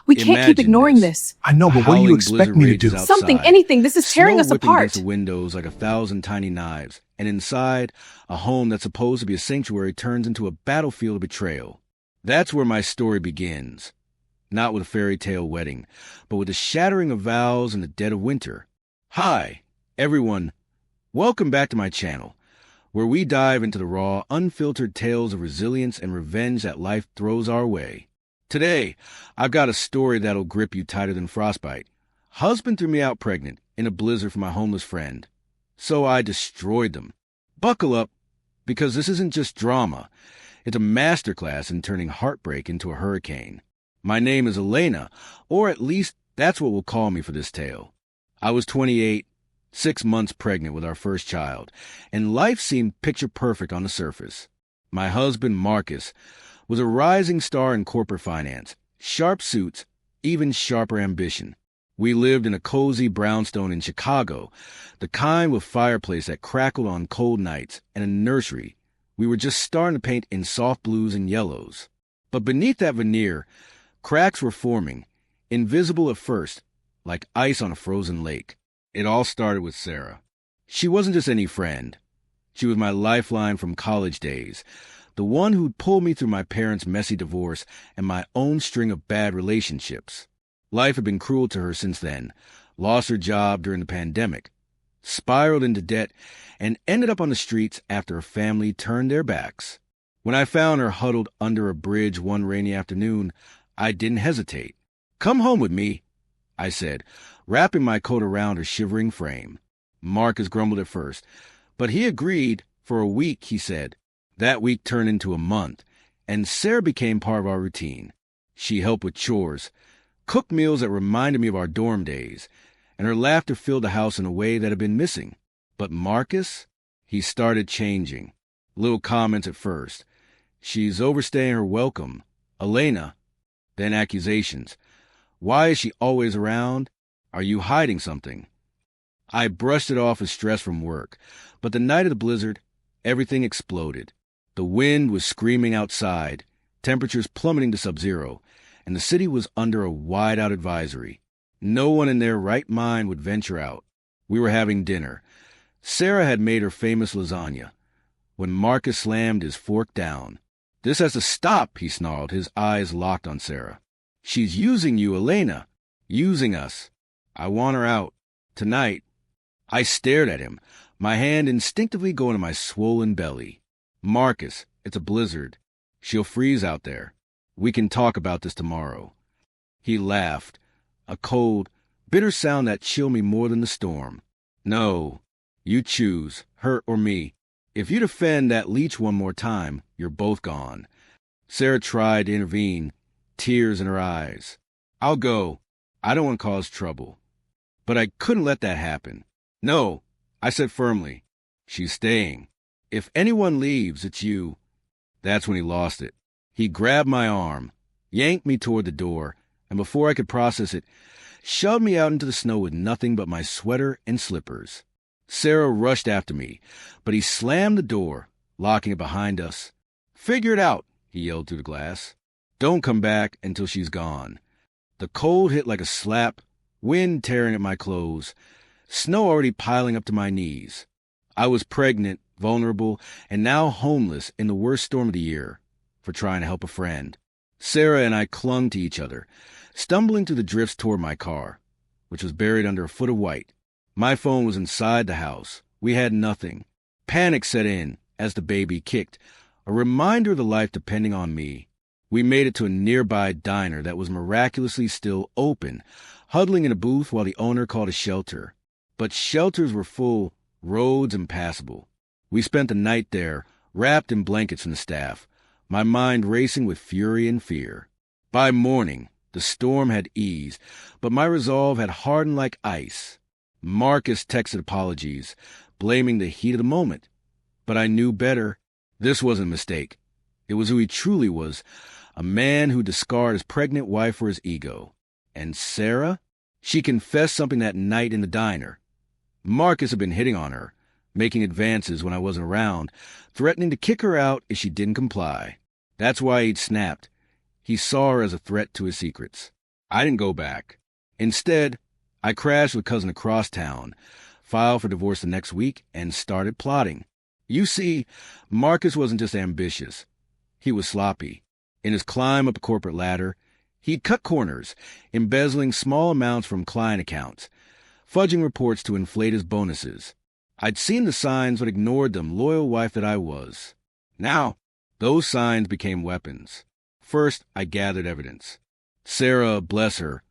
We can't keep Imagine ignoring this. this. I know, A but what do you howling expect blizzard me to rages do? outside. Something, anything. This is tearing Snow us whipping apart. against the windows like 1,000 tiny knives, and inside, a home that's supposed to be a sanctuary turns into a battlefield of betrayal. That's where my story begins. Not with a fairy tale wedding, but with the shattering of vows in the dead of winter. Hi, everyone. Welcome back to my channel, where we dive into the raw, unfiltered tales of resilience and revenge that life throws our way. Today, I've got a story that'll grip you tighter than frostbite. Husband threw me out pregnant in a blizzard for my homeless friend, so I destroyed them. Buckle up, because this isn't just drama. It's a masterclass in turning heartbreak into a hurricane. My name is Elena, or at least that's what we'll call me for this tale. I was 28, 6 months pregnant with our first child, and life seemed picture perfect on the surface. My husband, Marcus, was a rising star in corporate finance, sharp suits, even sharper ambition. We lived in a cozy brownstone in Chicago, the kind with fireplace that crackled on cold nights, and a nursery we were just starting to paint in soft blues and yellows. But beneath that veneer, cracks were forming, invisible at first, like ice on a frozen lake. It all started with Sarah. She wasn't just any friend. She was my lifeline from college days, the one who'd pulled me through my parents' messy divorce and my own string of bad relationships. Life had been cruel to her since then, lost her job during the pandemic, spiraled into debt, and ended up on the streets after her family turned their backs. When I found her huddled under a bridge one rainy afternoon, I didn't hesitate. "Come home with me," I said, wrapping my coat around her shivering frame. Marcus grumbled at first, but he agreed. For a week, he said. That week turned into a month, and Sarah became part of our routine. She helped with chores, cooked meals that reminded me of our dorm days, and her laughter filled the house in a way that had been missing. But Marcus, he started changing. Little comments at first. "She's overstaying her welcome. Elena." Then accusations. "Why is she always around? Are you hiding something?" I brushed it off as stress from work, but the night of the blizzard, everything exploded. The wind was screaming outside, temperatures plummeting to sub-zero, and the city was under a wide-out advisory. No one in their right mind would venture out. We were having dinner. Sarah had made her famous lasagna, when Marcus slammed his fork down. "This has to stop," he snarled, his eyes locked on Sarah. "She's using you, Elena. Using us. I want her out. Tonight." I stared at him, my hand instinctively going to my swollen belly. "Marcus, it's a blizzard. She'll freeze out there. We can talk about this tomorrow." He laughed, a cold, bitter sound that chilled me more than the storm. "No, you choose, her or me. If you defend that leech one more time, you're both gone." Sarah tried to intervene, tears in her eyes. "I'll go. I don't want to cause trouble." But I couldn't let that happen. "No," I said firmly. "She's staying. If anyone leaves, it's you." That's when he lost it. He grabbed my arm, yanked me toward the door, and before I could process it, shoved me out into the snow with nothing but my sweater and slippers. Sarah rushed after me, but he slammed the door, locking it behind us. "Figure it out," he yelled through the glass. "Don't come back until she's gone." The cold hit like a slap, wind tearing at my clothes, snow already piling up to my knees. I was pregnant, vulnerable, and now homeless in the worst storm of the year for trying to help a friend. Sarah and I clung to each other, stumbling through the drifts toward my car, which was buried under a foot of white. My phone was inside the house. We had nothing. Panic set in as the baby kicked, a reminder of the life depending on me. We made it to a nearby diner that was miraculously still open, huddling in a booth while the owner called a shelter. But shelters were full, roads impassable. We spent the night there, wrapped in blankets from the staff, my mind racing with fury and fear. By morning, the storm had eased, but my resolve had hardened like ice. Marcus texted apologies, blaming the heat of the moment. But I knew better. This wasn't a mistake. It was who he truly was, a man who discarded his pregnant wife for his ego. And Sarah? She confessed something that night in the diner. Marcus had been hitting on her, making advances when I wasn't around, threatening to kick her out if she didn't comply. That's why he'd snapped. He saw her as a threat to his secrets. I didn't go back. Instead, I crashed with a cousin across town, filed for divorce the next week, and started plotting. You see, Marcus wasn't just ambitious. He was sloppy. In his climb up a corporate ladder, he'd cut corners, embezzling small amounts from client accounts, fudging reports to inflate his bonuses. I'd seen the signs but ignored them, loyal wife that I was. Now, those signs became weapons. First, I gathered evidence. Sarah, bless her,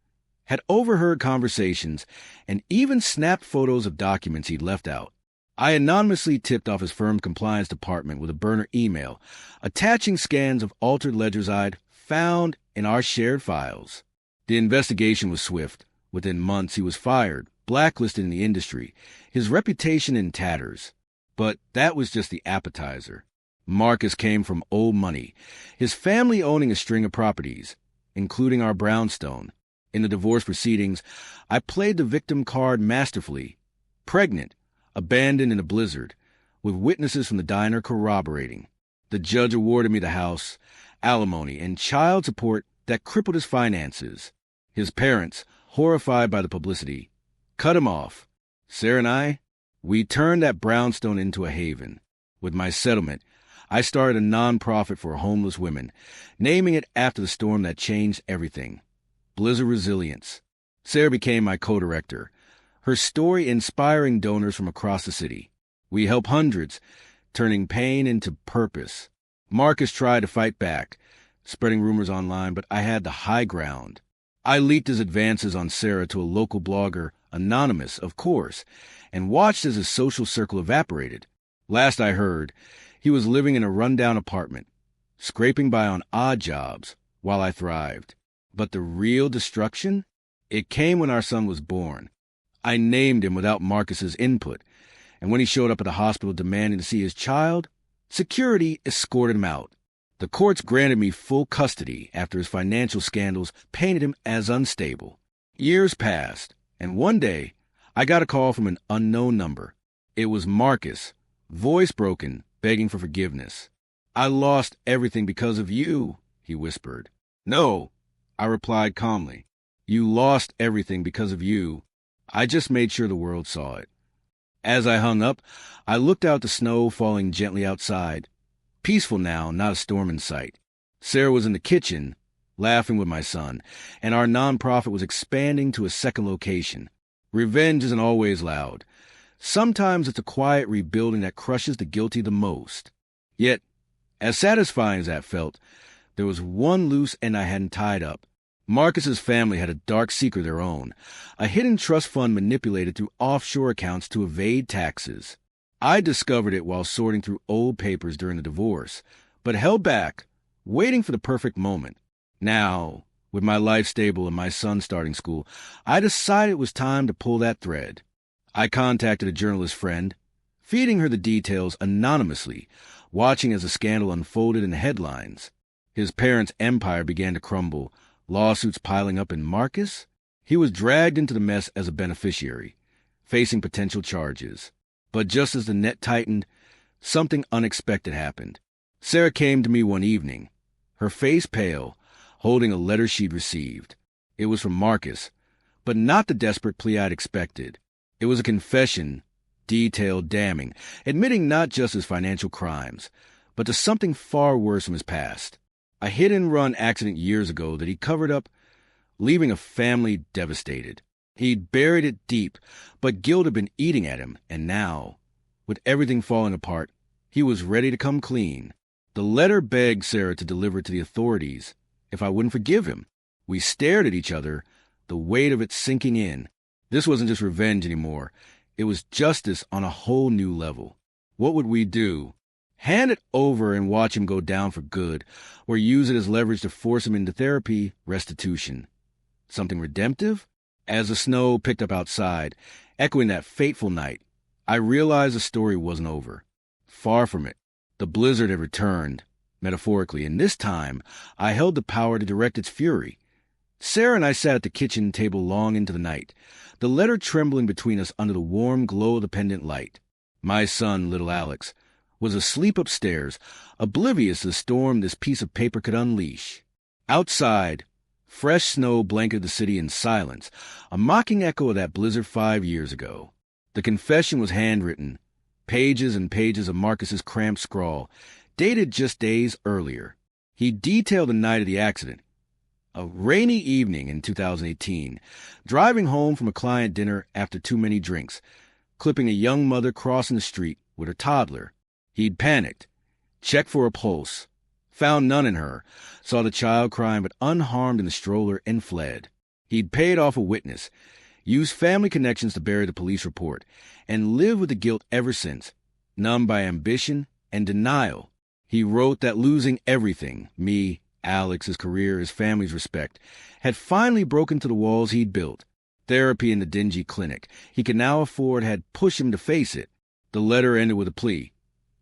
had overheard conversations and even snapped photos of documents he'd left out. I anonymously tipped off his firm's compliance department with a burner email, attaching scans of altered ledgers I'd found in our shared files. The investigation was swift. Within months, he was fired, blacklisted in the industry, his reputation in tatters. But that was just the appetizer. Marcus came from old money, his family owning a string of properties, including our brownstone. In the divorce proceedings, I played the victim card masterfully. Pregnant, abandoned in a blizzard, with witnesses from the diner corroborating. The judge awarded me the house, alimony, and child support that crippled his finances. His parents, horrified by the publicity, cut him off. Sarah and I, we turned that brownstone into a haven. With my settlement, I started a nonprofit for homeless women, naming it after the storm that changed everything. Blizzard Resilience. Sarah became my co-director, her story inspiring donors from across the city. We help hundreds, turning pain into purpose. Marcus tried to fight back, spreading rumors online, but I had the high ground. I leaked his advances on Sarah to a local blogger, anonymous, of course, and watched as his social circle evaporated. Last I heard, he was living in a rundown apartment, scraping by on odd jobs, while I thrived. But the real destruction? It came when our son was born. I named him without Marcus's input, and when he showed up at the hospital demanding to see his child, security escorted him out. The courts granted me full custody after his financial scandals painted him as unstable. Years passed, and one day, I got a call from an unknown number. It was Marcus, voice broken, begging for forgiveness. "I lost everything because of you," he whispered. "No," I replied calmly. "You lost everything because of you. I just made sure the world saw it." As I hung up, I looked out the snow falling gently outside. Peaceful now, not a storm in sight. Sarah was in the kitchen, laughing with my son, and our nonprofit was expanding to a second location. Revenge isn't always loud. Sometimes it's a quiet rebuilding that crushes the guilty the most. Yet, as satisfying as that felt, there was one loose end I hadn't tied up. Marcus's family had a dark secret of their own, a hidden trust fund manipulated through offshore accounts to evade taxes. I discovered it while sorting through old papers during the divorce, but held back, waiting for the perfect moment. Now, with my life stable and my son starting school, I decided it was time to pull that thread. I contacted a journalist friend, feeding her the details anonymously, watching as the scandal unfolded in the headlines. His parents' empire began to crumble, lawsuits piling up, and Marcus? He was dragged into the mess as a beneficiary, facing potential charges. But just as the net tightened, something unexpected happened. Sarah came to me one evening, her face pale, holding a letter she'd received. It was from Marcus, but not the desperate plea I'd expected. It was a confession, detailed, damning, admitting not just his financial crimes, but to something far worse from his past. A hit-and-run accident years ago that he covered up, leaving a family devastated. He'd buried it deep, but guilt had been eating at him, and now, with everything falling apart, he was ready to come clean. The letter begged Sarah to deliver it to the authorities if I wouldn't forgive him. We stared at each other, the weight of it sinking in. This wasn't just revenge anymore. It was justice on a whole new level. What would we do? Hand it over and watch him go down for good, or use it as leverage to force him into therapy, restitution? Something redemptive? As the snow picked up outside, echoing that fateful night, I realized the story wasn't over. Far from it. The blizzard had returned, metaphorically, and this time I held the power to direct its fury. Sarah and I sat at the kitchen table long into the night, the letter trembling between us under the warm glow of the pendant light. My son, little Alex, was asleep upstairs, oblivious to the storm this piece of paper could unleash. Outside, Fresh snow blanketed the city in silence, a mocking echo of that blizzard 5 years ago. The confession was handwritten, pages and pages of Marcus's cramped scrawl, dated just days earlier. He detailed the night of the accident. A rainy evening in 2018, driving home from a client dinner after too many drinks, clipping a young mother crossing the street with her toddler. He'd panicked, checked for a pulse, found none in her, saw the child crying but unharmed in the stroller, and fled. He'd paid off a witness, used family connections to bury the police report, and lived with the guilt ever since, numbed by ambition and denial. He wrote that losing everything, me, Alex, his career, his family's respect, had finally broken through the walls he'd built. Therapy in the dingy clinic he could now afford had pushed him to face it. The letter ended with a plea.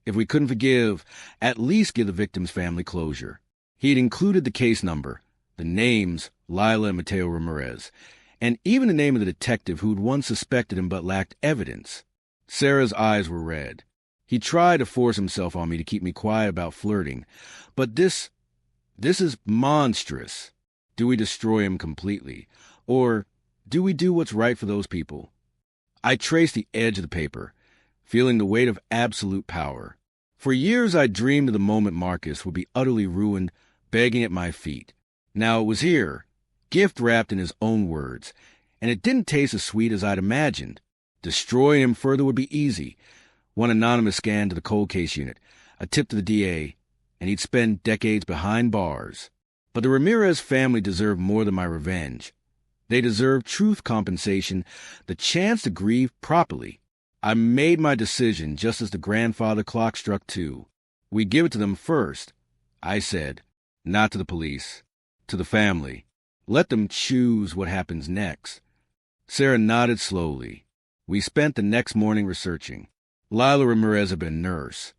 If we couldn't forgive, at least give the victim's family closure. He'd included the case number, the names, Lila and Mateo Ramirez, and even the name of the detective who'd once suspected him but lacked evidence. Sarah's eyes were red. He tried to force himself on me to keep me quiet about flirting, but this is monstrous. Do we destroy him completely? Or do we do what's right for those people? I traced the edge of the paper, feeling the weight of absolute power. For years I dreamed of the moment Marcus would be utterly ruined, begging at my feet. Now it was here, gift-wrapped in his own words, and it didn't taste as sweet as I'd imagined. Destroying him further would be easy. One anonymous scan to the cold case unit, a tip to the DA, and he'd spend decades behind bars. But the Ramirez family deserved more than my revenge. They deserved truth compensation, the chance to grieve properly. I made my decision just as the grandfather clock struck 2. We give it to them first, I said, not to the police, to the family. Let them choose what happens next. Sarah nodded slowly. We spent the next morning researching. Lila Ramirez had been a nurse.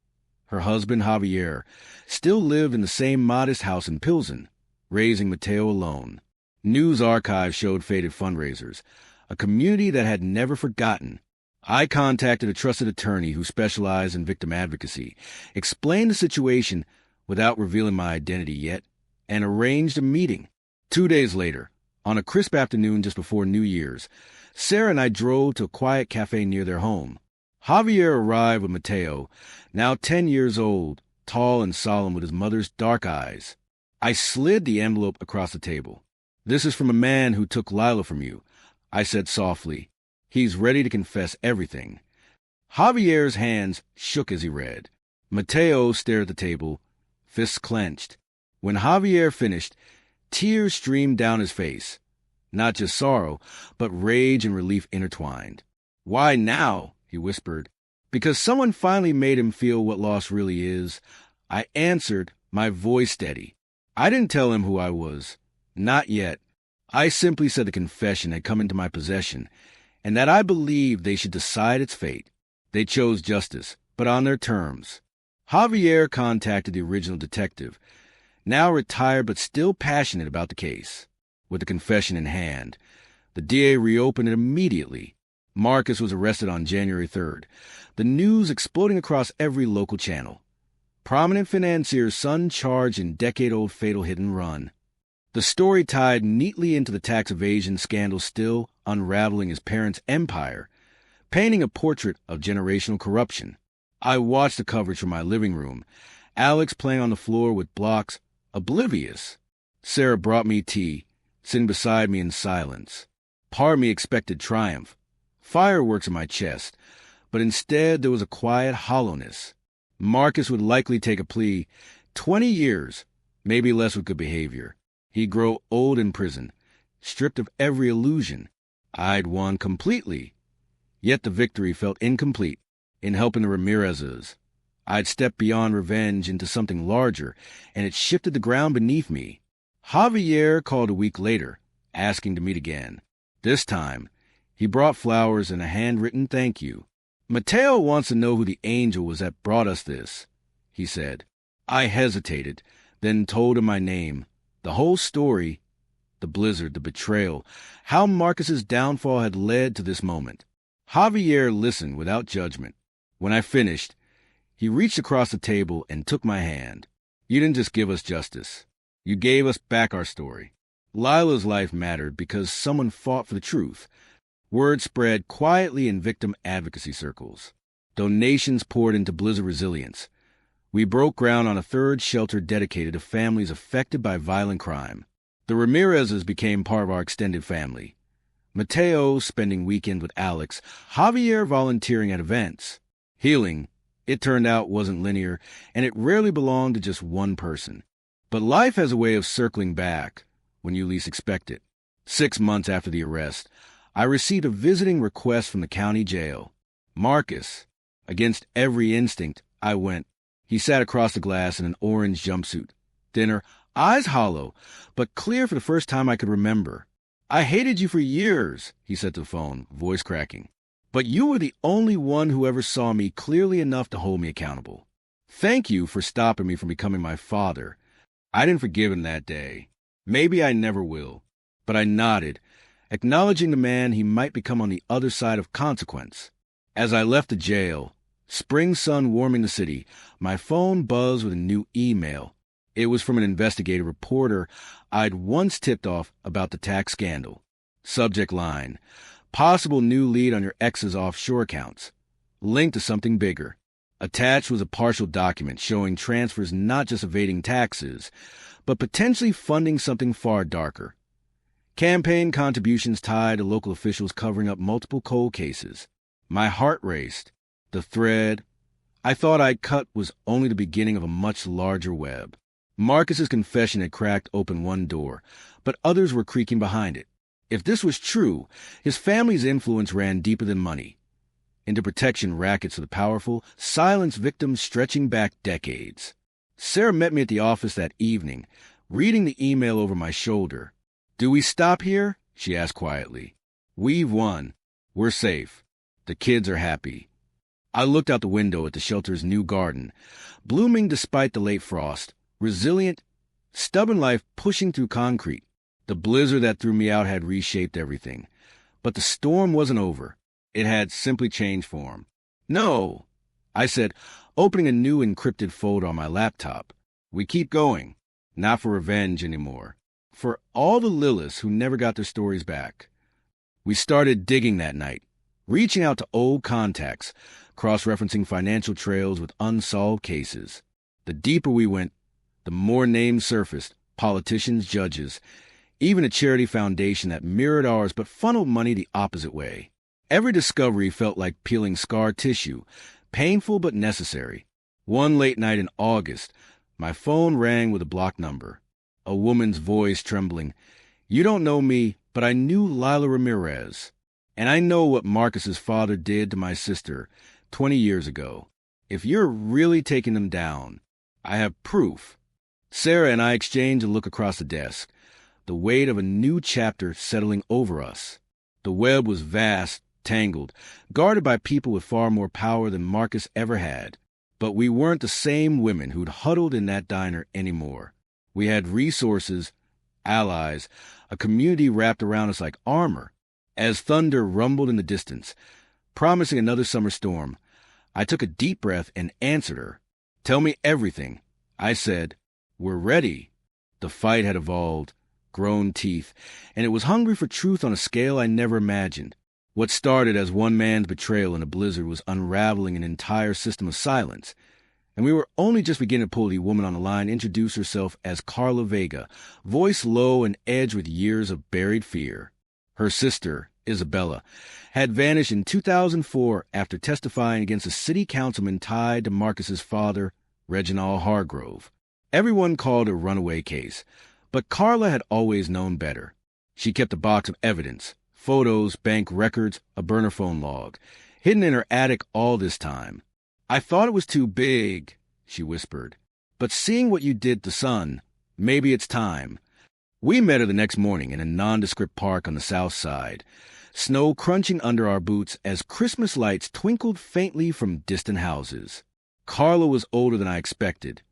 Her husband, Javier, still lived in the same modest house in Pilsen, raising Mateo alone. News archives showed faded fundraisers, a community that had never forgotten. I contacted a trusted attorney who specialized in victim advocacy, explained the situation without revealing my identity yet, and arranged a meeting. 2 days later, on a crisp afternoon just before New Year's, Sarah and I drove to a quiet cafe near their home. Javier arrived with Mateo, now 10 years old, tall and solemn with his mother's dark eyes. I slid the envelope across the table. "This is from a man who took Lila from you," I said softly. "He's ready to confess everything." Javier's hands shook as he read. Mateo stared at the table, fists clenched. When Javier finished, tears streamed down his face. Not just sorrow, but rage and relief intertwined. "Why now?" he whispered. "Because someone finally made him feel what loss really is." I answered, my voice steady. I didn't tell him who I was. Not yet. I simply said the confession had come into my possession, and that I believed they should decide its fate. They chose justice, but on their terms. Javier contacted the original detective, now retired but still passionate about the case. With the confession in hand, the DA reopened it immediately. Marcus was arrested on January 3rd, the news exploding across every local channel. Prominent financier's son charged in decade-old fatal hit-and-run. The story tied neatly into the tax evasion scandal still unraveling his parents' empire, painting a portrait of generational corruption. I watched the coverage from my living room, Alex playing on the floor with blocks, oblivious. Sarah brought me tea, sitting beside me in silence. Part of me expected triumph, fireworks in my chest, but instead there was a quiet hollowness. Marcus would likely take a plea, 20 years, maybe less with good behavior. He'd grow old in prison, stripped of every illusion. I'd won completely. Yet the victory felt incomplete in helping the Ramirezes. I'd stepped beyond revenge into something larger, and it shifted the ground beneath me. Javier called a week later, asking to meet again. This time, he brought flowers and a handwritten thank you. "Mateo wants to know who the angel was that brought us this," he said. I hesitated, then told him my name, the whole story, the blizzard, the betrayal, how Marcus's downfall had led to this moment. Javier listened without judgment. When I finished, he reached across the table and took my hand. "You didn't just give us justice. You gave us back our story." Lila's life mattered because someone fought for the truth. Word spread quietly in victim advocacy circles. Donations poured into Blizzard Resilience. We broke ground on a third shelter dedicated to families affected by violent crime. The Ramirezes became part of our extended family. Mateo spending weekends with Alex, Javier volunteering at events. Healing, it turned out, wasn't linear, and it rarely belonged to just one person. But life has a way of circling back when you least expect it. 6 months after the arrest, I received a visiting request from the county jail. Marcus. Against every instinct, I went. He sat across the glass in an orange jumpsuit. Dinner, eyes hollow, but clear for the first time I could remember. I hated you for years, he said to the phone, voice cracking. But you were the only one who ever saw me clearly enough to hold me accountable. Thank you for stopping me from becoming my father. I didn't forgive him that day. Maybe I never will. But I nodded, acknowledging the man he might become on the other side of consequence. As I left the jail, spring sun warming the city, my phone buzzed with a new email. It was from an investigative reporter I'd once tipped off about the tax scandal. Subject line, possible new lead on your ex's offshore accounts. Link to something bigger. Attached was a partial document showing transfers not just evading taxes, but potentially funding something far darker. Campaign contributions tied to local officials covering up multiple cold cases. My heart raced. The thread I thought I'd cut was only the beginning of a much larger web. Marcus's confession had cracked open one door, but others were creaking behind it. If this was true, his family's influence ran deeper than money. Into protection rackets of the powerful, silenced victims stretching back decades. Sarah met me at the office that evening, reading the email over my shoulder. "Do we stop here?" she asked quietly. "We've won. We're safe. The kids are happy." I looked out the window at the shelter's new garden, blooming despite the late frost. Resilient, stubborn life pushing through concrete. The blizzard that threw me out had reshaped everything. But the storm wasn't over. It had simply changed form. "No," I said, opening a new encrypted folder on my laptop. "We keep going. Not for revenge anymore. For all the Liliths who never got their stories back." We started digging that night, reaching out to old contacts, cross-referencing financial trails with unsolved cases. The deeper we went, the more names surfaced, politicians, judges, even a charity foundation that mirrored ours but funneled money the opposite way. Every discovery felt like peeling scar tissue, painful but necessary. One late night in August, my phone rang with a blocked number. A woman's voice trembling. "You don't know me, but I knew Lila Ramirez. And I know what Marcus's father did to my sister 20 years ago. If you're really taking them down, I have proof." Sarah and I exchanged a look across the desk, the weight of a new chapter settling over us. The web was vast, tangled, guarded by people with far more power than Marcus ever had. But we weren't the same women who'd huddled in that diner anymore. We had resources, allies, a community wrapped around us like armor. As thunder rumbled in the distance, promising another summer storm, I took a deep breath and answered her. "Tell me everything." I said, "We're ready." The fight had evolved, grown teeth, and it was hungry for truth on a scale I never imagined. What started as one man's betrayal in a blizzard was unraveling an entire system of silence, and we were only just beginning to pull the woman on the line introduce herself as Carla Vega, voice low and edged with years of buried fear. Her sister, Isabella, had vanished in 2004 after testifying against a city councilman tied to Marcus's father, Reginald Hargrove. Everyone called it a runaway case, but Carla had always known better. She kept a box of evidence, photos, bank records, a burner phone log, hidden in her attic all this time. "I thought it was too big," she whispered. "But seeing what you did to Son, maybe it's time." We met her the next morning in a nondescript park on the south side, snow crunching under our boots as Christmas lights twinkled faintly from distant houses. Carla was older than I expected,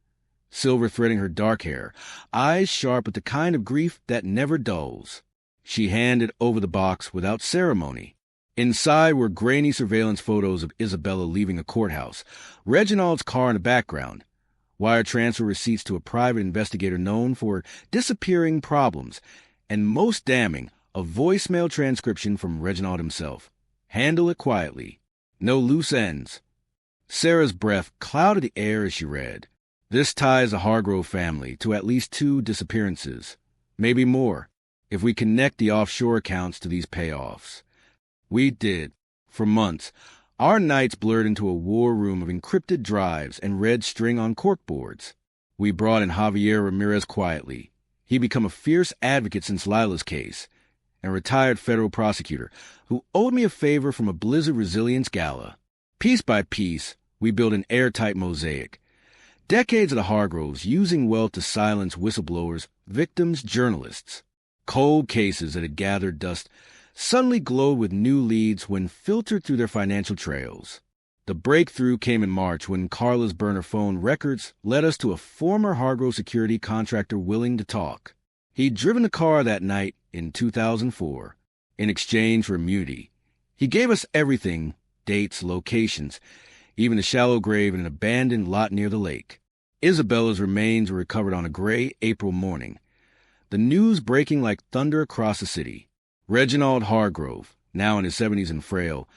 silver threading her dark hair, eyes sharp with the kind of grief that never dulls. She handed over the box without ceremony. Inside were grainy surveillance photos of Isabella leaving a courthouse, Reginald's car in the background, wire transfer receipts to a private investigator known for disappearing problems, and most damning, a voicemail transcription from Reginald himself. Handle it quietly. No loose ends. Sarah's breath clouded the air as she read. This ties the Hargrove family to at least 2 disappearances, maybe more, if we connect the offshore accounts to these payoffs. We did. For months, our nights blurred into a war room of encrypted drives and red string on corkboards. We brought in Javier Ramirez quietly. He'd become a fierce advocate since Lila's case, and retired federal prosecutor who owed me a favor from a Blizzard Resilience gala. Piece by piece, we built an airtight mosaic. Decades of the Hargroves using wealth to silence whistleblowers, victims, journalists. Cold cases that had gathered dust suddenly glowed with new leads when filtered through their financial trails. The breakthrough came in March when Carla's burner phone records led us to a former Hargrove security contractor willing to talk. He'd driven the car that night in 2004 in exchange for immunity. He gave us everything, dates, locations, even a shallow grave in an abandoned lot near the lake. Isabella's remains were recovered on a gray April morning, the news breaking like thunder across the city. Reginald Hargrove, now in his 70s and frail,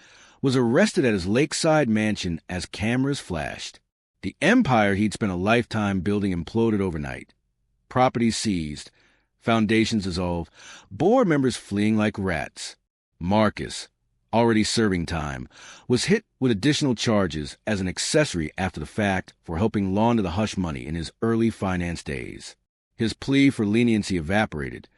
was arrested at his lakeside mansion as cameras flashed. The empire he'd spent a lifetime building imploded overnight. Properties seized, foundations dissolved, board members fleeing like rats. Marcus, already serving time, was hit with additional charges as an accessory after the fact for helping launder the hush money in his early finance days. His plea for leniency evaporated.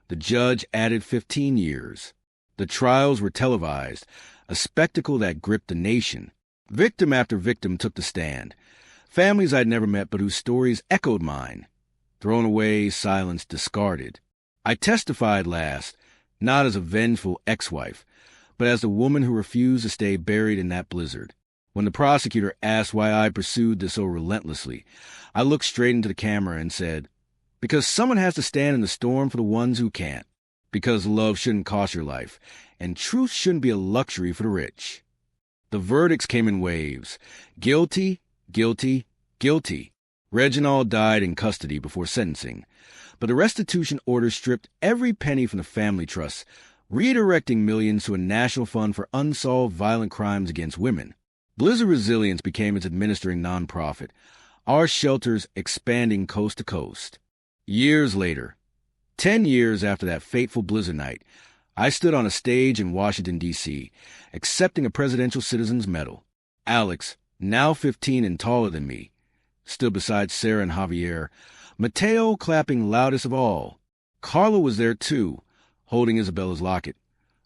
The judge added 15 years. The trials were televised, a spectacle that gripped the nation. Victim after victim took the stand. Families I'd never met but whose stories echoed mine. Thrown away, silenced, discarded. I testified last, not as a vengeful ex-wife, but as the woman who refused to stay buried in that blizzard. When the prosecutor asked why I pursued this so relentlessly, I looked straight into the camera and said, because someone has to stand in the storm for the ones who can't. Because love shouldn't cost your life, and truth shouldn't be a luxury for the rich. The verdicts came in waves. Guilty, guilty, guilty. Reginald died in custody before sentencing, but the restitution order stripped every penny from the family trust, redirecting millions to a national fund for unsolved violent crimes against women. Blizzard Resilience became its administering nonprofit, our shelters expanding coast to coast. Years later, 10 years after that fateful blizzard night, I stood on a stage in Washington, D.C., accepting a Presidential Citizen's Medal. Alex, now 15 and taller than me, stood beside Sarah and Javier, Mateo clapping loudest of all. Carla was there too, holding Isabella's locket,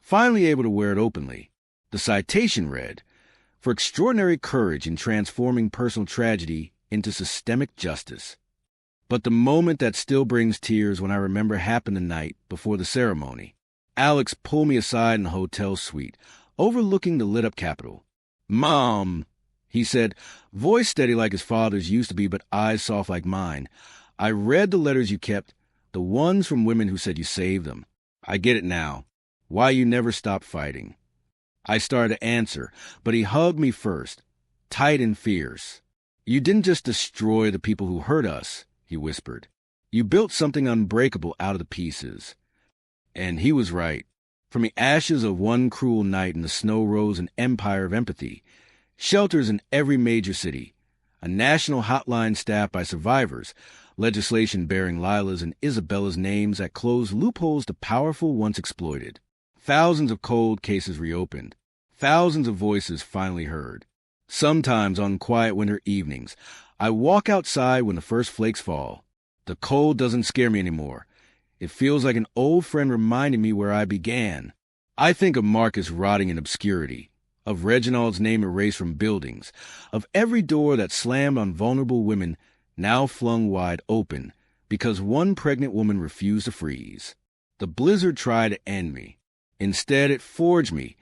finally able to wear it openly. The citation read, "For extraordinary courage in transforming personal tragedy into systemic justice." But the moment that still brings tears when I remember happened the night before the ceremony. Alex pulled me aside in the hotel suite, overlooking the lit-up Capitol. "Mom," he said, voice steady like his father's used to be but eyes soft like mine, "I read the letters you kept, the ones from women who said you saved them. I get it now. Why you never stopped fighting." I started to answer, but he hugged me first, tight and fierce. "You didn't just destroy the people who hurt us," he whispered. "You built something unbreakable out of the pieces." And he was right. From the ashes of one cruel night in the snow rose an empire of empathy. Shelters in every major city. A national hotline staffed by survivors. Legislation bearing Lila's and Isabella's names that closed loopholes the powerful once exploited. Thousands of cold cases reopened. Thousands of voices finally heard. Sometimes on quiet winter evenings, I walk outside when the first flakes fall. The cold doesn't scare me anymore. It feels like an old friend reminding me where I began. I think of Marcus rotting in obscurity, of Reginald's name erased from buildings, of every door that slammed on vulnerable women now flung wide open because one pregnant woman refused to freeze. The blizzard tried to end me. Instead, it forged me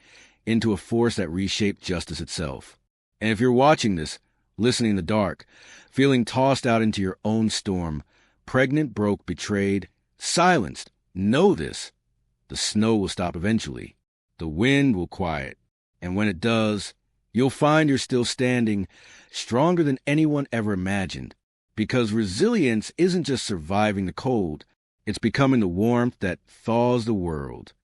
into a force that reshaped justice itself. And if you're watching this, listening in the dark, feeling tossed out into your own storm, pregnant, broke, betrayed, silenced, know this. The snow will stop eventually. The wind will quiet. And when it does, you'll find you're still standing, stronger than anyone ever imagined. Because resilience isn't just surviving the cold, It's becoming the warmth that thaws the world.